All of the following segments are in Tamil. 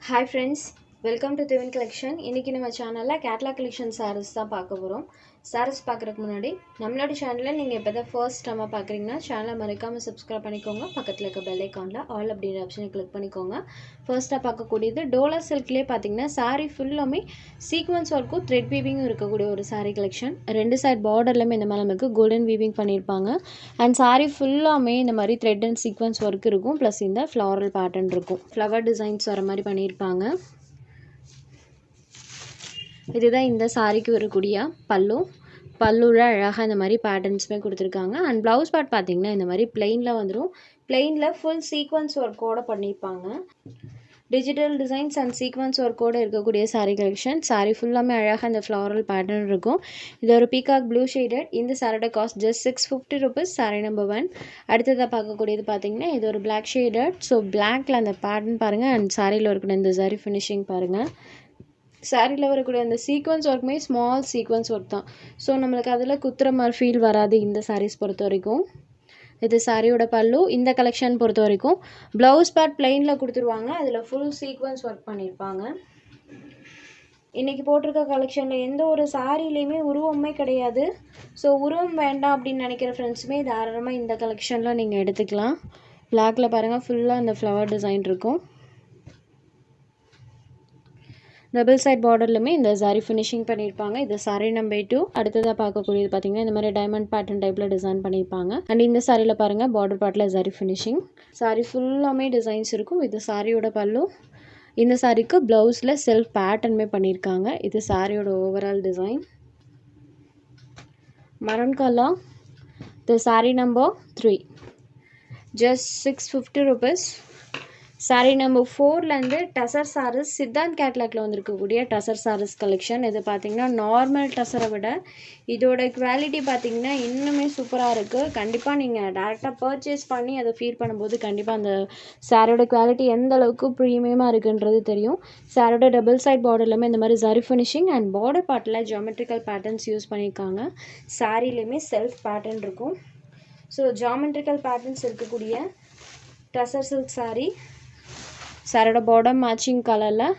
Hi friends, welcome to Thivin Collection. இன்னைக்கு நம்ம சேனல்ல கேட்லாக் கலெக்ஷன் sarees தான் பார்க்க போறோம். sarees பார்க்கறதுக்கு முன்னாடி நம்மளோட சேனலை நீங்க இப்பதான் ஃபர்ஸ்ட் டைம் பார்க்கறீங்கன்னா சேனலை மறக்காம subscribe பண்ணிக்கோங்க. பக்கத்துல இருக்க bell iconல all அப்படிங்கற ஆப்ஷனை கிளிக் பண்ணிக்கோங்க. ஃபர்ஸ்டா பார்க்க கூடியது டோலா சில்க்லயே பாத்தீங்கன்னா saree ஃபுல்லாமே சீக்வென்ஸ் வர்க்கும் thread weaving இருக்கக்கூடிய ஒரு saree collection. ரெண்டு சைடு பார்டர்லமே இந்த மாதிரி நமக்கு golden weaving பண்ணிருப்பாங்க. and saree ஃபுல்லாமே இந்த மாதிரி thread and sequence work இருக்கும். plus இந்த floral pattern இருக்கும். flower designs வர மாதிரி பண்ணிருப்பாங்க. இதுதான் இந்த சாரிக்கு வரக்கூடிய பல்லுல அழகா இந்த மாதிரி பேட்டர்ன்ஸ்மே கொடுத்திருக்காங்க. and blouse part பாத்தீங்கன்னா இந்த மாதிரி plainல வந்துரும். plainல full sequence work ஓட பண்ணிருப்பாங்க. digital designs and sequence work ஓட இருக்கக்கூடிய saree collection. saree ஃபுல்லாமே அழகா இந்த floral pattern இருக்கும். இது ஒரு peacock blue shaded. இந்த சாரியோட cost just 650 rupees. saree number 1. அடுத்ததா பார்க்கக்கூடியது பாத்தீங்கன்னா இது ஒரு black shaded. so blackல அந்த pattern பாருங்க and சாரில இருக்கிற இந்த zari finishing பாருங்க. சாரில வரக்கூடிய அந்த சீக்வென்ஸ் ஒர்க்குமே ஸ்மால் சீக்வென்ஸ் ஒர்க் தான். ஸோ நம்மளுக்கு அதில் குத்துற மாதிரி ஃபீல் வராது இந்த சாரீஸ் பொறுத்த வரைக்கும். இது சாரியோட பல்லு. இந்த கலெக்ஷன் பொறுத்த வரைக்கும் ப்ளவுஸ் பார்ட் பிளெயினில் கொடுத்துருவாங்க. அதில் ஃபுல் சீக்வென்ஸ் ஒர்க் பண்ணியிருப்பாங்க. இன்றைக்கி போட்டிருக்க கலெக்ஷனில் எந்த ஒரு சாரிலையுமே உருவமே கிடையாது. ஸோ உருவம் வேண்டாம் அப்படின்னு நினைக்கிற ஃப்ரெண்ட்ஸுமே தாராளமாக இந்த கலெக்ஷனில் நீங்கள் எடுத்துக்கலாம். பிளாக்ல பாருங்கள் ஃபுல்லாக அந்த ஃப்ளவர் டிசைன் இருக்கும். டபுள் சைட் பார்டர்லுமே இந்த சாரி ஃபினிஷிங் பண்ணியிருப்பாங்க. இது சாரி நம்பர் 2. அடுத்ததாக பார்க்கக்கூடியது பார்த்தீங்கன்னா இந்த மாதிரி டைமண்ட் பேட்டர்ன் டைப்பில் டிசைன் பண்ணியிருப்பாங்க. அண்ட் இந்த சாரியில் பாருங்கள் பார்டர் பார்ட்டில் சாரி ஃபினிஷிங். சாரி ஃபுல்லாமே டிசைன்ஸ் இருக்கும். இது சாரியோட பல்லு. இந்த சாரிக்கு ப்ளவுஸில் செல்ஃப் பேட்டர்னுமே பண்ணியிருக்காங்க. இது சாரியோட ஓவரால் டிசைன். Maroon colour. இது sari number 3. Just 650 rupees. Sari number 4லேருந்து டசர் சாரீஸ் சித்தாந்த் கேட்லாக்ல வந்துருக்கக்கூடிய டசர் சாரீஸ் கலெக்ஷன். இது பார்த்தீங்கன்னா நார்மல் டசரை விட இதோட குவாலிட்டி பார்த்தீங்கன்னா இன்னுமே சூப்பராக இருக்குது. கண்டிப்பாக நீங்கள் டேரெக்டாக பர்ச்சேஸ் பண்ணி அதை ஃபீல் பண்ணும்போது கண்டிப்பாக அந்த சாரியோட குவாலிட்டி எந்த அளவுக்கு ப்ரீமியமாக இருக்குன்றது தெரியும். சாரியோட டபுள் சைட் பார்டர்லையுமே இந்த மாதிரி ஜரி ஃபினிஷிங் அண்ட் பார்டர் பார்ட்டில் ஜியோமெட்ரிக்கல் பேட்டர்ன்ஸ் யூஸ் பண்ணியிருக்காங்க. சாரிலையுமே செல்ஃப் பேட்டர்ன் இருக்கும். ஸோ ஜியோமெட்ரிக்கல் பேட்டர்ன்ஸ் இருக்கக்கூடிய டசர் சில்க் சாரி. சாரோட பாட்டம் மேட்சிங் கலரில்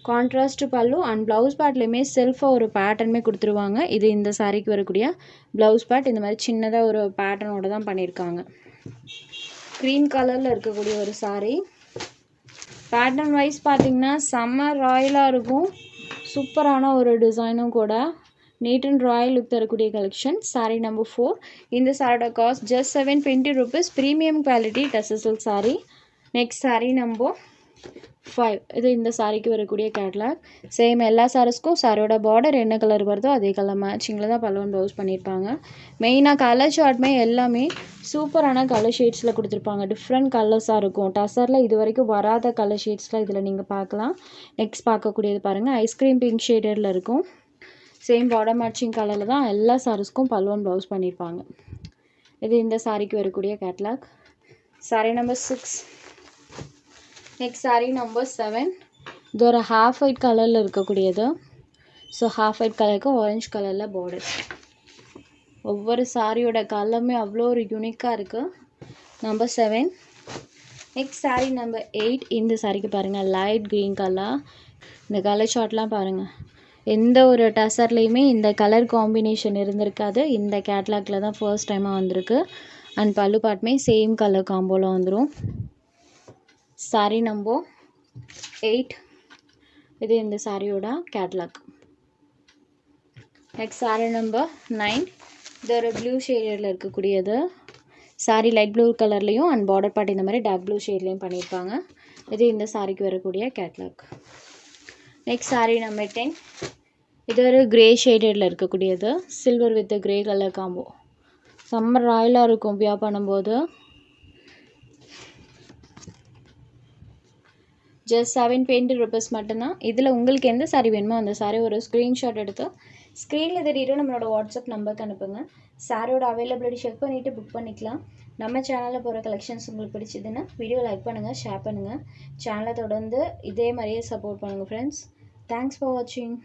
கான்ட்ராஸ்ட் பல்லு அண்ட் ப்ளவுஸ் பார்ட்லேயுமே செல்ஃபாக ஒரு பேட்டர்னுமே கொடுத்துருவாங்க. இது இந்த சாரிக்கு வரக்கூடிய ப்ளவுஸ் பார்ட். இந்த மாதிரி சின்னதாக ஒரு பேட்டர்னோட தான் பண்ணியிருக்காங்க. க்ரீன் கலரில் இருக்கக்கூடிய ஒரு சாரி. பேட்டர்ன் வைஸ் பார்த்திங்கன்னா செம்ம ராயலாக இருக்கும். சூப்பரான ஒரு டிசைனும் கூட. நீட் அண்ட் ராயல் லுக் தரக்கூடிய கலெக்ஷன். Sorry number 4. இந்த சாரியோட cost just 720 rupees. Premium quality tussar silk sorry. Next sorry number 5. இது இந்த சாரிக்கு வரக்கூடிய கேட்லாக். சேம் எல்லா சாரீஸ்க்கும் சாரியோட பார்டர் என்ன கலர் வருதோ அதே கலர் மேட்சிங்கில் தான் பல்லுவன் ப்ளவுஸ் பண்ணியிருப்பாங்க. மெயினாக கலர் ஷார்ட்மே எல்லாமே சூப்பரான கலர் ஷேட்ஸில் கொடுத்துருப்பாங்க. டிஃப்ரெண்ட் கலர்ஸாக இருக்கும். டசரில் இது வரைக்கும் வராத கலர் ஷேட்ஸில் இதில் நீங்கள் பார்க்கலாம். நெக்ஸ்ட் பார்க்கக்கூடியது பாருங்கள் ஐஸ்கிரீம் பிங்க் ஷேடரில் இருக்கும். சேம் பார்டர் மேட்சிங் கலரில் தான் எல்லா சாரீஸ்க்கும் பல்லுவன் ப்ளவுஸ் பண்ணியிருப்பாங்க. இது இந்த சாரிக்கு வரக்கூடிய catalogue. Sorry number 6. Next sorry number 7. இது ஒரு ஹாஃப் ஒயிட் கலரில் இருக்கக்கூடியது. ஸோ ஹாஃப் ஒயிட் கலருக்கு ஆரஞ்ச் கலரில் பார்டர். ஒவ்வொரு சாரியோட கலருமே அவ்வளோ ஒரு யூனிக்காக இருக்குது. நம்பர் 7. Next sorry number 8. இந்த சாரிக்கு பாருங்கள் லைட் க்ரீன் கலர். இந்த கலர் ஷார்ட்லாம் பாருங்கள் எந்த ஒரு டசர்லேயுமே இந்த கலர் காம்பினேஷன் இருந்திருக்காது. இந்த கேட்லாக்ல தான் ஃபர்ஸ்ட் டைமாக வந்திருக்கு. அண்ட் பல்லு பார்ட்டுமே சேம் கலர் காம்போவில் வந்துடும். Sorry number 8. இது இந்த சாரியோட கேட்லாக். Next sorry number 9. இது ஒரு ப்ளூ ஷேடில் இருக்கக்கூடியது. சாரி லைட் ப்ளூ கலர்லேயும் அண்ட் பார்டர் பார்ட் இந்த மாதிரி டார்க் ப்ளூ ஷேட்லேயும் பண்ணியிருப்பாங்க. இது இந்த சாரிக்கு வரக்கூடிய கேட்லாக். Next sorry number 10. இது ஒரு கிரே ஷேடில் இருக்கக்கூடியது. Silver with grey colour combo. செம்ம ராயலாக இருக்கும் வியா பண்ணும்போது. ஜஸ்ட் 720 rupees மட்டும்தான். இதில் உங்களுக்கு எந்த சாரி வேணுமோ அந்த சாரி ஒரு ஸ்க்ரீன்ஷாட் எடுத்து ஸ்க்ரீனில் தெரியுற நம்மளோட வாட்ஸ்அப் நம்பருக்கு அனுப்புங்க. சாரியோட அவைலபிலிட்டி செக் பண்ணிவிட்டு புக் பண்ணிக்கலாம். நம்ம சேனலில் போகிற கலெக்ஷன்ஸ் உங்களுக்கு பிடிச்சதுன்னா வீடியோ லைக் பண்ணுங்கள், ஷேர் பண்ணுங்கள். சேனலை தொடர்ந்து இதே மாதிரியே சப்போர்ட் பண்ணுங்கள் ஃப்ரெண்ட்ஸ். தேங்க்ஸ் ஃபார் வாட்சிங்.